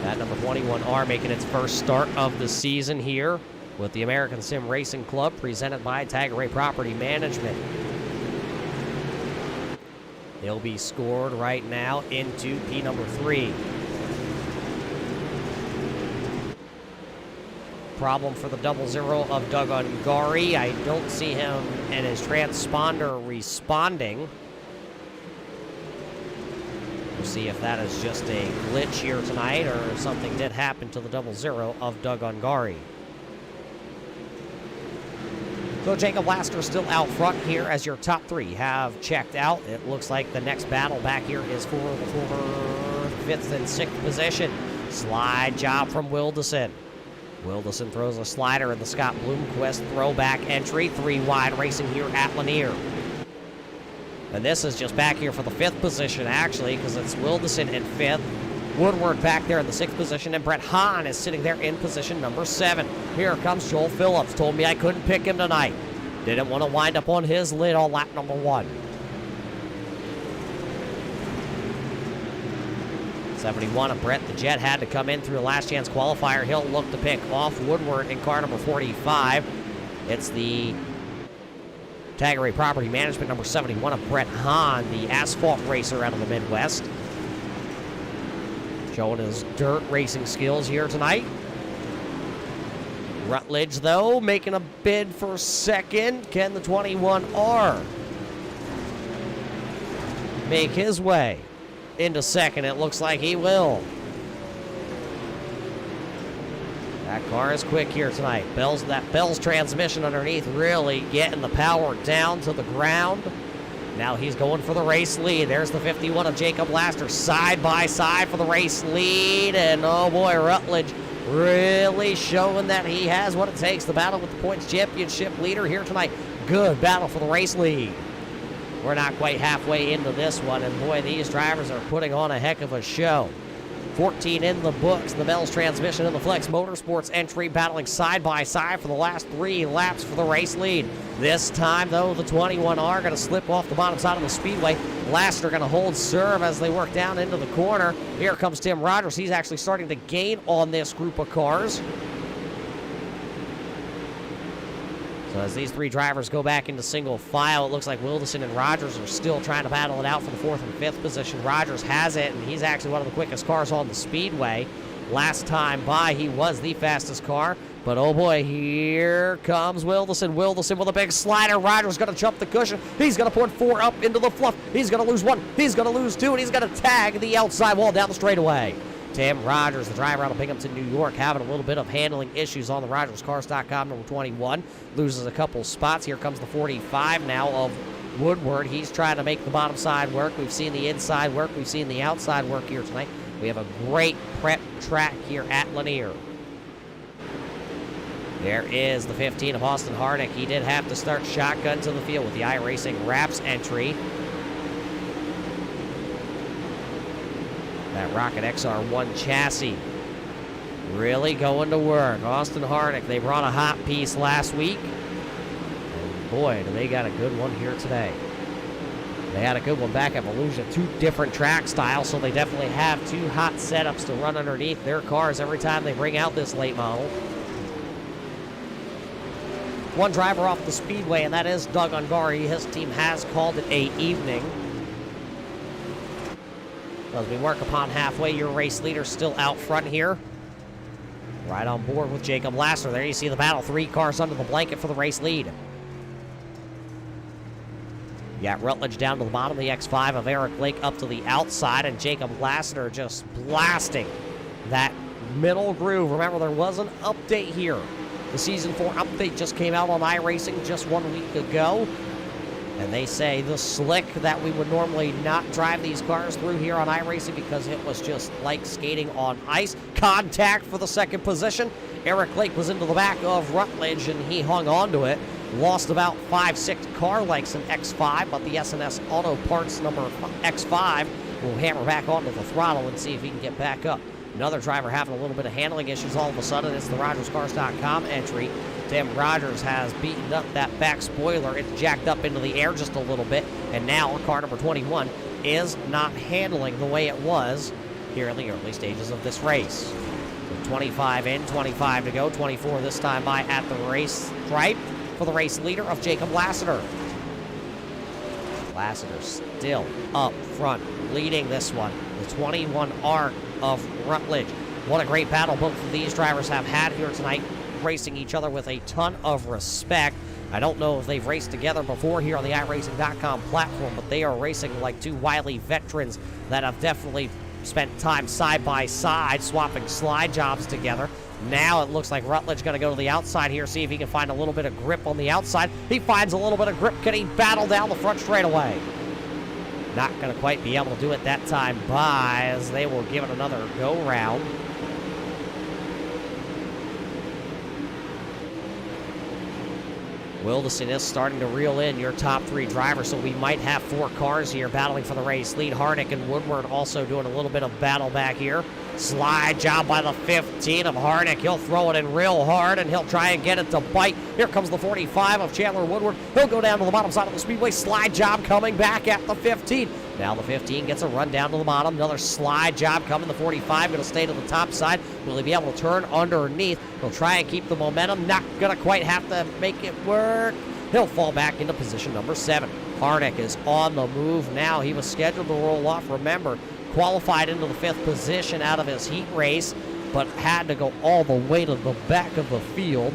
That number 21R making its first start of the season here with the American Sim Racing Club, presented by Tagarè Property Management. He'll be scored right now into P number 3. Problem for the 00 of Doug Ungari. I don't see him and his transponder responding. We'll see if that is just a glitch here tonight or something did happen to the 00 of Doug Ungari. So Jacob Laster still out front here as your top 3 have checked out. It looks like the next battle back here is for the 4th, 5th, and 6th position. Slide job from Wilderson. Wilderson throws a slider in the Scott Bloomquist throwback entry. 3 wide racing here at Lanier. And this is just back here for the 5th position, actually, because it's Wilderson in 5th. Woodward back there in the 6th position, and Brett Hahn is sitting there in position number 7. Here comes Joel Phillips. Told me I couldn't pick him tonight. Didn't want to wind up on his lid on lap number 1. 71 of Brett the Jet had to come in through the last chance qualifier. He'll look to pick off Woodward in car number 45. It's the Tagarè Property Management number 71 of Brett Hahn, the asphalt racer out of the Midwest. Showing his dirt racing skills here tonight. Rutledge, though, making a bid for second. Can the 21R make his way into second? It looks like he will. That car is quick here tonight. Bell's transmission underneath really getting the power down to the ground. Now he's going for the race lead. There's the 51 of Jacob Laster side by side for the race lead. And oh boy, Rutledge really showing that he has what it takes. The battle with the points championship leader here tonight. Good battle for the race lead. We're not quite halfway into this one, and boy, these drivers are putting on a heck of a show. 14 in the books. The Bell's transmission and the Flex Motorsports entry battling side by side for the last 3 laps for the race lead. This time, though, the 21R going to slip off the bottom side of the speedway. Laster going to hold serve as they work down into the corner. Here comes Tim Rogers. He's actually starting to gain on this group of cars. So as these 3 drivers go back into single file, it looks like Wilderson and Rogers are still trying to battle it out for the 4th and 5th position. Rogers has it, and he's actually one of the quickest cars on the speedway. Last time by, he was the fastest car. But oh boy, here comes Wilderson. Wilderson with a big slider. Rogers going to jump the cushion. He's going to put 4 up into the fluff. He's going to lose 1. He's going to lose 2, and he's going to tag the outside wall down the straightaway. Tim Rogers, the driver out of Binghamton, New York, having a little bit of handling issues on the RogersCars.com number 21. Loses a couple spots. Here comes the 45 now of Woodward. He's trying to make the bottom side work. We've seen the inside work. We've seen the outside work here tonight. We have a great prep track here at Lanier. There is the 15 of Austin Harnick. He did have to start shotgun to the field with the iRacing Wraps entry. That Rocket XR1 chassis really going to work. Austin Harnick, they brought a hot piece last week. And boy, do they got a good one here today. They had a good one back at Volusia. 2 different track styles, so they definitely have 2 hot setups to run underneath their cars every time they bring out this late model. One driver off the speedway, and that is Doug Ungari. His team has called it a evening. As we work upon halfway, your race leader still out front here. Right on board with Jacob Lasser. There you see the battle. 3 cars under the blanket for the race lead. You got Rutledge down to the bottom. The X5 of Eric Lake up to the outside. And Jacob Lasseter just blasting that middle groove. Remember, there was an update here. The Season 4 update just came out on iRacing just 1 week ago. And they say the slick that we would normally not drive these cars through here on iRacing because it was just like skating on ice. Contact for the second position. Eric Lake was into the back of Rutledge and he hung on to it. Lost about 5-6 car lengths in X5, but the S&S Auto Parts number X5 will hammer back onto the throttle and see if he can get back up. Another driver having a little bit of handling issues all of a sudden. It's the RogersCars.com entry. Tim Rogers has beaten up that back spoiler. It's jacked up into the air just a little bit. And now car number 21 is not handling the way it was here in the early stages of this race. So 25 in, 25 to go. 24 this time by at the race stripe for the race leader of Jacob Lasseter. Lasseter still up front, leading this one. The 21R of Rutledge. What a great battle both of these drivers have had here tonight, racing each other with a ton of respect. I don't know if they've raced together before here on the iRacing.com platform, but they are racing like 2 wily veterans that have definitely spent time side by side, swapping slide jobs together. Now it looks like Rutledge going to go to the outside here, see if he can find a little bit of grip on the outside. He finds a little bit of grip. Can he battle down the front straightaway? Not going to quite be able to do it that time by, as they will give it another go-round. Wilderson is starting to reel in your top 3 drivers, so we might have 4 cars here battling for the race lead. Harnick and Woodward also doing a little bit of battle back here. Slide job by the 15 of Harnick. He'll throw it in real hard, and he'll try and get it to bite. Here comes the 45 of Chandler Woodward. He'll go down to the bottom side of the speedway. Slide job coming back at the 15. Now the 15 gets a run down to the bottom. Another slide job coming. The 45 going to stay to the top side. Will he be able to turn underneath? He'll try and keep the momentum. Not going to quite have to make it work. He'll fall back into position number 7. Harnick is on the move now. He was scheduled to roll off. Remember, qualified into the 5th position out of his heat race, but had to go all the way to the back of the field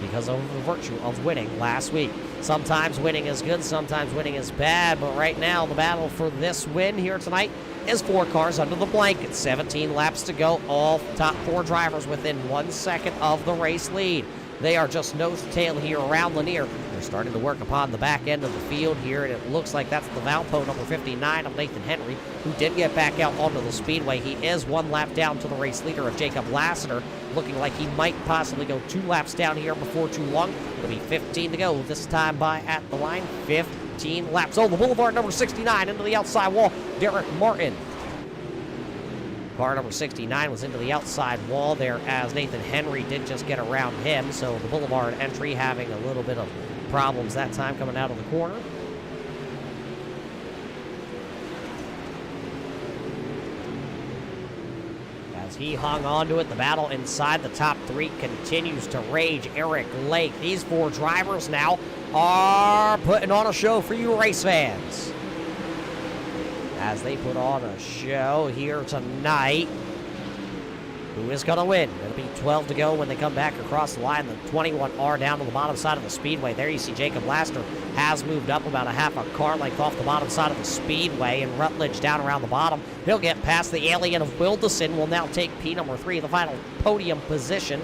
because of the virtue of winning last week. Sometimes winning is good, sometimes winning is bad, but right now the battle for this win here tonight is 4 cars under the blanket. 17 laps to go, all top 4 drivers within 1 second of the race lead. They are just nose to tail here around Lanier. They're starting to work upon the back end of the field here, and it looks like that's the Valpo number 59 of Nathan Henry, who did get back out onto the speedway. He is 1 lap down to the race leader of Jacob Lasseter, looking like he might possibly go 2 laps down here before too long. It'll be 15 to go this time by at the line. 15 laps. Oh, the Boulevard number 69 into the outside wall. Derek Martin. Car number 69 was into the outside wall there as Nathan Henry did just get around him. So the Boulevard entry having a little bit of problems that time coming out of the corner. As he hung on to it, the battle inside the top 3 continues to rage. Eric Lake, these 4 drivers now are putting on a show for you race fans. As they put on a show here tonight. Who is going to win? It'll be 12 to go when they come back across the line. The 21R down to the bottom side of the speedway. There you see Jacob Lasseter has moved up about a half a car length off the bottom side of the speedway, and Rutledge down around the bottom. He'll get past the alien of Wilderson. Will now take P number 3, the final podium position.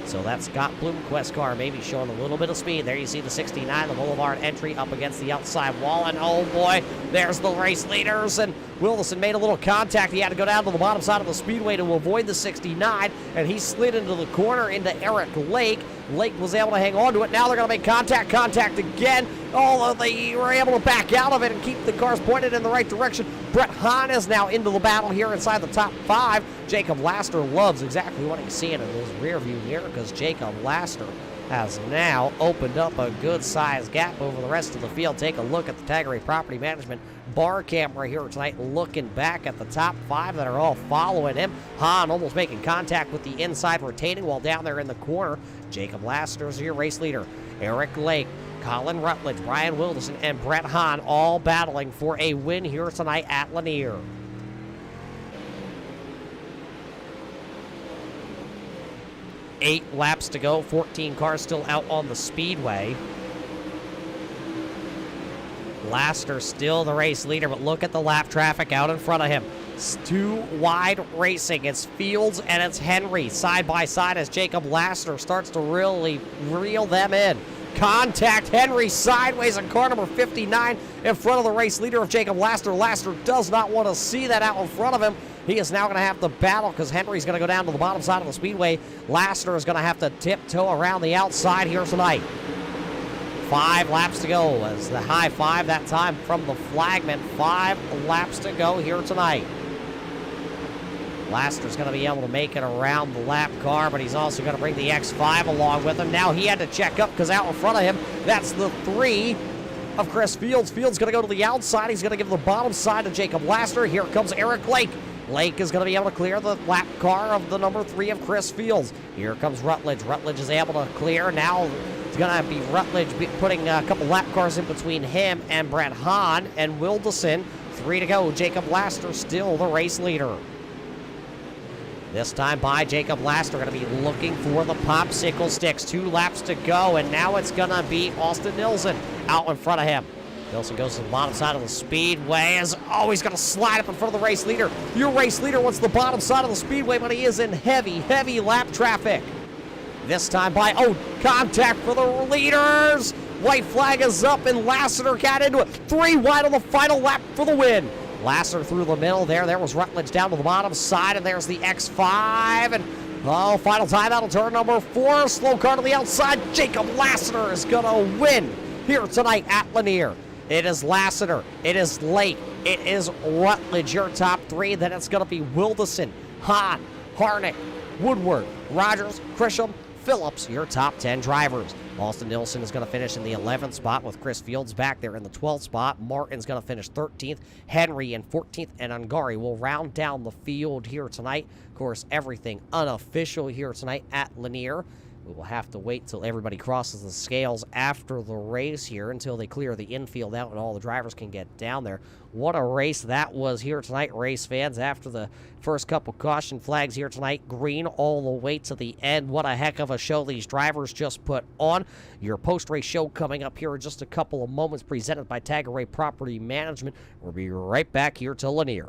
So that Scott Bloomquist car maybe showing a little bit of speed. There you see the 69, the Boulevard entry up against the outside wall. And oh boy, there's the race leaders. And Wilderson made a little contact. He had to go down to the bottom side of the speedway to avoid the 69. And he slid into the corner into Eric Lake. Lake was able to hang on to it. Now they're going to make contact again. Oh, they were able to back out of it and keep the cars pointed in the right direction. Brett Hahn is now into the battle here inside the top 5. Jacob Laster loves exactly what he's seeing in his rear view mirror, because Jacob Laster has now opened up a good-sized gap over the rest of the field. Take a look at the Tagarè Property Management bar camera here tonight, looking back at the top 5 that are all following him. Hahn almost making contact with the inside retaining wall down there in the corner. Jacob Laster is your race leader. Eric Lake, Colin Rutledge, Brian Wilderson, and Brett Hahn all battling for a win here tonight at Lanier. Eight laps to go, 14 cars still out on the speedway. Laster still the race leader, but look at the lap traffic out in front of him. It's too wide racing. It's Fields and it's Henry side by side as Jacob Laster starts to really reel them in. Contact Henry sideways in car number 59 in front of the race leader of Jacob Laster. Laster does not want to see that out in front of him. He is now going to have to battle because Henry's going to go down to the bottom side of the speedway. Laster is going to have to tiptoe around the outside here tonight. 5 laps to go as the high 5 that time from the flagman. 5 laps to go here tonight. Laster's going to be able to make it around the lap car, but he's also going to bring the X5 along with him. Now he had to check up because out in front of him, that's the 3 of Chris Fields. Fields going to go to the outside. He's going to give the bottom side to Jacob Laster. Here comes Eric Lake. Lake is going to be able to clear the lap car of the number 3 of Chris Fields. Here comes Rutledge. Rutledge is able to clear. Now it's going to be Rutledge putting a couple lap cars in between him and Brett Hahn and Wilderson. 3 to go. Jacob Laster still the race leader. This time by Jacob Laster, going to be looking for the popsicle sticks. 2 laps to go, and now it's going to be Austin Nilsson out in front of him. Nilsson goes to the bottom side of the speedway. Oh, he's going to slide up in front of the race leader. Your race leader wants the bottom side of the speedway, but he is in heavy lap traffic. This time by, contact for the leaders. White flag is up, and Lassiter got into it. 3 wide on the final lap for the win. Lassiter through the middle there. There was Rutledge down to the bottom side, and there's the X5. And, final time out of turn number 4. Slow car to the outside. Jacob Lassiter is going to win here tonight at Lanier. It is Lassiter. It is Lake. It is Rutledge, your top 3. Then it's going to be Wilderson, Hahn, Harnick, Woodward, Rogers, Grisham, Phillips, your top 10 drivers. Austin Nilsson is going to finish in the 11th spot with Chris Fields back there in the 12th spot. Martin's going to finish 13th. Henry in 14th, and Ungari will round down the field here tonight. Of course, everything unofficial here tonight at Lanier. We will have to wait till everybody crosses the scales after the race here until they clear the infield out and all the drivers can get down there. What a race that was here tonight, race fans. After the first couple caution flags here tonight, green all the way to the end. What a heck of a show these drivers just put on. Your post-race show coming up here in just a couple of moments, presented by Tagarè Property Management. We'll be right back here to Lanier.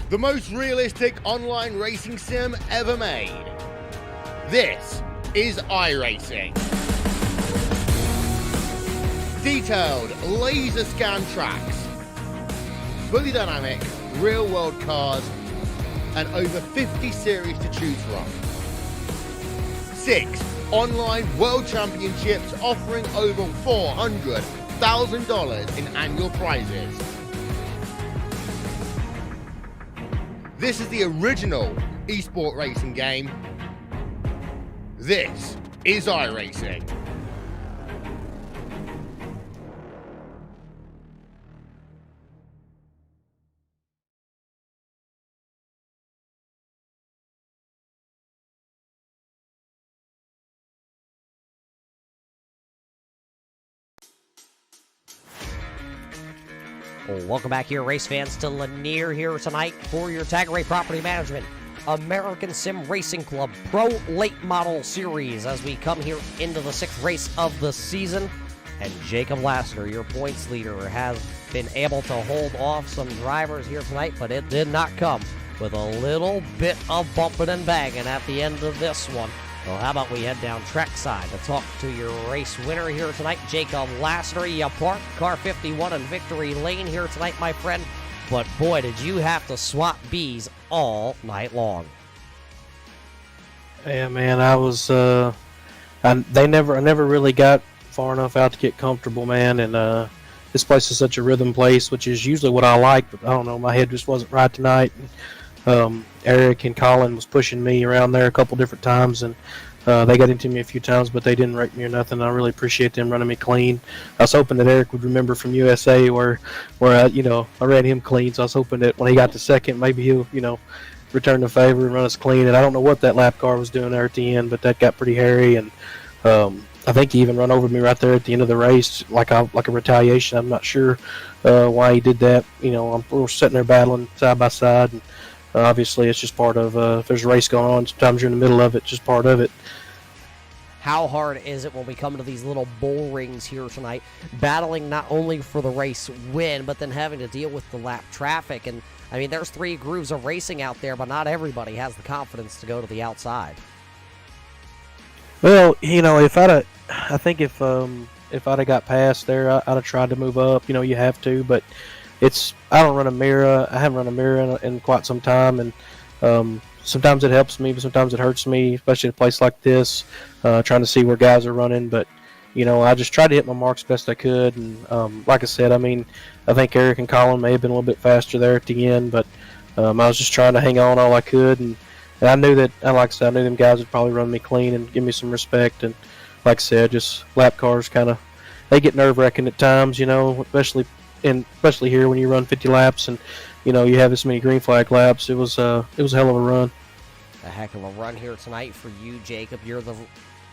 The most realistic online racing sim ever made. This is iRacing. Detailed laser scan tracks, fully dynamic real world cars, and over 50 series to choose from. 6 online world championships offering over $400,000 in annual prizes. This is the original esport racing game. This is iRacing. Welcome back here, race fans, to Lanier here tonight for your Tagarè Property Management American Sim Racing Club Pro Late Model Series as we come here into the 6th race of the season. And Jacob Lassiter, your points leader, has been able to hold off some drivers here tonight, but it did not come with a little bit of bumping and banging at the end of this one. Well, how about we head down trackside to talk to your race winner here tonight, Jacob Lassiter. You parked car 51 in Victory Lane here tonight, my friend. But boy, did you have to swap Bs all night long. Yeah, man, I was. I never really got far enough out to get comfortable, man. And this place is such a rhythm place, which is usually what I like. But I don't know, my head just wasn't right tonight. Eric and Colin was pushing me around there a couple different times, and they got into me a few times, but they didn't wreck me or nothing. I really appreciate them running me clean. I was hoping that Eric would remember from USA where I ran him clean. So I was hoping that when he got to second, maybe he'll return the favor and run us clean. And I don't know what that lap car was doing there at the end, but that got pretty hairy. And I think he even run over me right there at the end of the race, like a retaliation. I'm not sure why he did that. We're sitting there battling side by side. And, obviously, it's just part of if there's a race going on, sometimes you're in the middle of it, just part of it. How hard is it when we come to these little bull rings here tonight, battling not only for the race win, but then having to deal with the lap traffic? And, I mean, there's 3 grooves of racing out there, but not everybody has the confidence to go to the outside. Well, if I'd have got past there, I'd have tried to move up. You have to, but I don't run a mirror. I haven't run a mirror in quite some time, and sometimes it helps me, but sometimes it hurts me, especially at a place like this, trying to see where guys are running. But I just tried to hit my marks best I could, and like I said, I think Eric and Colin may have been a little bit faster there at the end, but I was just trying to hang on all I could, and I knew that, like I said, I knew them guys would probably run me clean and give me some respect. And like I said, just lap cars they get nerve-wracking at times, especially here when you run 50 laps and you have this many green flag laps. It was a hell of a run. A heck of a run here tonight for you, Jacob. You're the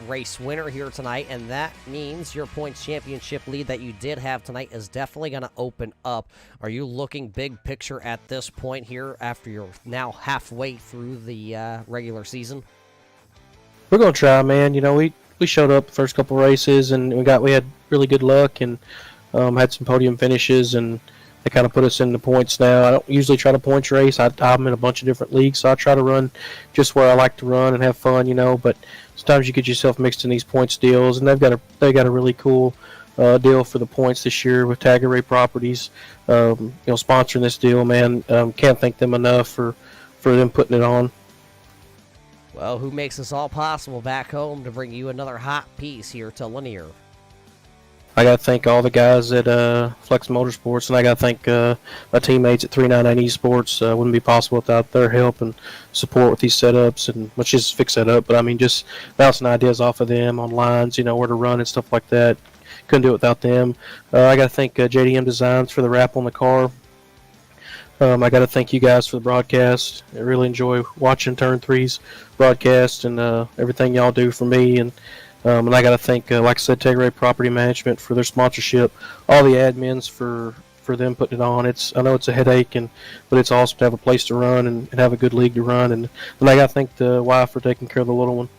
race winner here tonight, and that means your points championship lead that you did have tonight is definitely going to open up. Are you looking big picture at this point here after you're now halfway through the regular season? We're going to try, man. We showed up the first couple races, and we had really good luck, and had some podium finishes, and they kind of put us in the points now. I don't usually try to points race. I'm in a bunch of different leagues, so I try to run just where I like to run and have fun, but sometimes you get yourself mixed in these points deals, and they got a really cool deal for the points this year with Tagarè Properties, sponsoring this deal, man. Can't thank them enough for them putting it on. Well, who makes this all possible back home to bring you another hot piece here to Lanier? I got to thank all the guys at Flex Motorsports, and I got to thank my teammates at 399 Esports. Wouldn't be possible without their help and support with these setups, and let's just fix that up. But just bouncing ideas off of them on lines, where to run and stuff like that. Couldn't do it without them. I got to thank JDM Designs for the wrap on the car. I got to thank you guys for the broadcast. I really enjoy watching Turn 3's broadcast and everything y'all do for me. And I got to thank, like I said, Tagarè Property Management for their sponsorship, all the admins for them putting it on. I know it's a headache, but it's awesome to have a place to run and have a good league to run. And I got to thank the wife for taking care of the little one.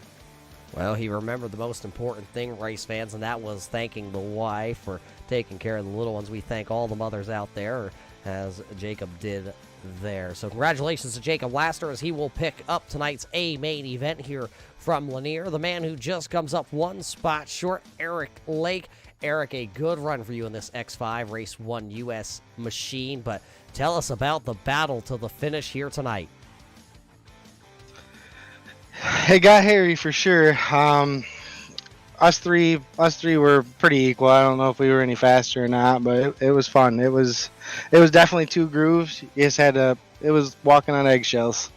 Well, he remembered the most important thing, race fans, and that was thanking the wife for taking care of the little ones. We thank all the mothers out there, as Jacob did there. So congratulations to Jacob Lassiter, as he will pick up tonight's A main event here from Lanier. The man who just comes up one spot short, Eric Lake. Eric, a good run for you in this X5 Race 1 US machine, but tell us about the battle to the finish here tonight. It got hairy for sure. Us three were pretty equal. I don't know if we were any faster or not, but it was fun. It was definitely 2 grooves. You just it was walking on eggshells.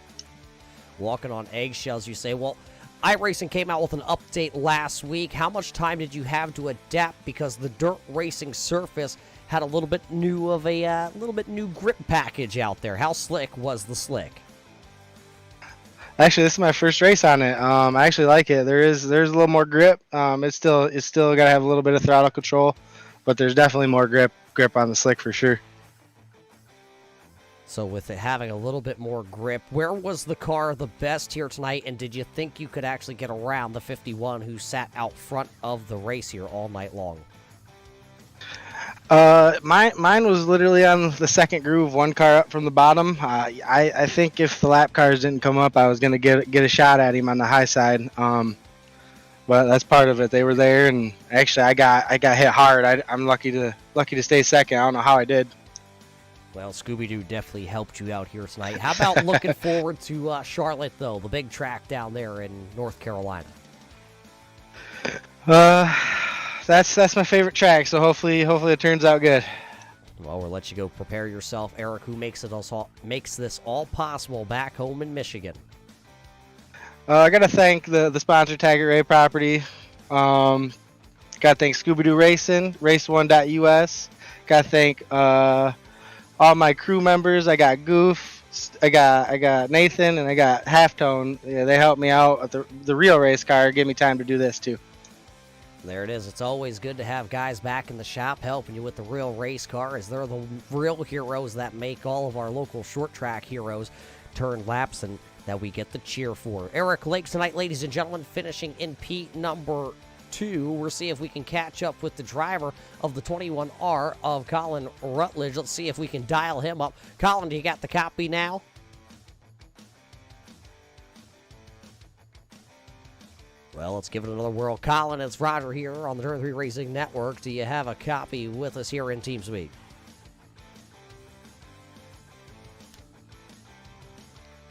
Walking on eggshells, you say? Well, iRacing came out with an update last week. How much time did you have to adapt, because the dirt racing surface had a little bit new grip package out there? How slick was the slick? Actually, this is my first race on it. I actually like it. There's a little more grip. It's still got to have a little bit of throttle control, but there's definitely more grip on the slick for sure. So with it having a little bit more grip, where was the car the best here tonight, and did you think you could actually get around the 51 who sat out front of the race here all night long? Mine was literally on the second groove, one car up from the bottom. I think if the lap cars didn't come up, I was gonna get a shot at him on the high side. But that's part of it. They were there, and actually, I got hit hard. I'm lucky to stay second. I don't know how I did. Well, Scooby-Doo definitely helped you out here tonight. How about looking forward to Charlotte, though, the big track down there in North Carolina? That's my favorite track. So hopefully it turns out good. Well, we'll let you go prepare yourself, Eric, who makes this all possible back home in Michigan. I gotta thank the sponsor, Tagarè property. Gotta thank Scooby-Doo Racing, Race1.us. Gotta thank all my crew members. I got Goof, I got Nathan, and I got Halftone. Yeah, they helped me out at the real race car. Give me time to do this too. There it is. It's always good to have guys back in the shop helping you with the real race car, as they're the real heroes that make all of our local short track heroes turn laps and that we get the cheer for. Eric Lake tonight, ladies and gentlemen, finishing in P number 2. We'll see if we can catch up with the driver of the 21R of Colin Rutledge. Let's see if we can dial him up. Colin, do you got the copy now? Well, let's give it another whirl. Colin, it's Roger here on the Turn 3 Racing Network. Do you have a copy with us here in TeamSpeak?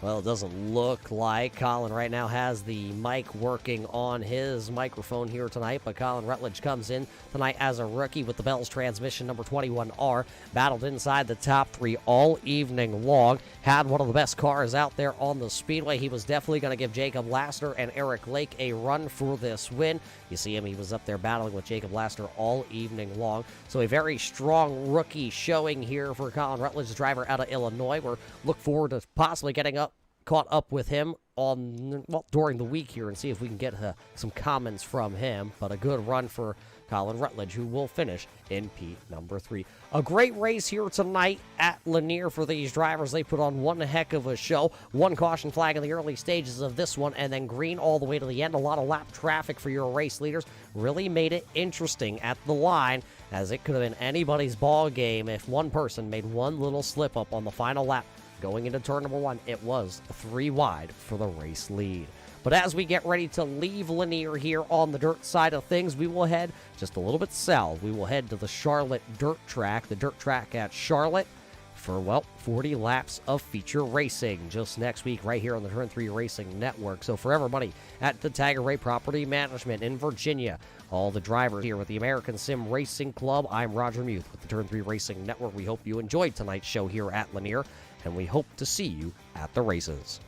Well, it doesn't look like Colin right now has the mic working on his microphone here tonight, but Colin Rutledge comes in tonight as a rookie with the Bell's transmission, number 21R, battled inside the top 3 all evening long, had one of the best cars out there on the speedway. He was definitely going to give Jacob Lassner and Eric Lake a run for this win. You see him, he was up there battling with Jacob Lassner all evening long. So a very strong rookie showing here for Colin Rutledge, the driver out of Illinois. We're look forward to possibly getting caught up with him during the week here and see if we can get some comments from him. But a good run for Colin Rutledge, who will finish in P number 3. A great race here tonight at Lanier for these drivers. They put on one heck of a show. One caution flag in the early stages of this one, and then green all the way to the end. A lot of lap traffic for your race leaders. Really made it interesting at the line, as it could have been anybody's ball game if one person made one little slip up on the final lap. Going into turn number 1, it was 3 wide for the race lead. But as we get ready to leave Lanier here on the dirt side of things, we will head just a little bit south. We will head to the Charlotte dirt track, the dirt track at Charlotte, for, 40 laps of feature racing just next week right here on the Turn 3 Racing Network. So for everybody at the Tagarè Property Management in Virginia, all the drivers here with the American Sim Racing Club, I'm Roger Muth with the Turn 3 Racing Network. We hope you enjoyed tonight's show here at Lanier, and we hope to see you at the races.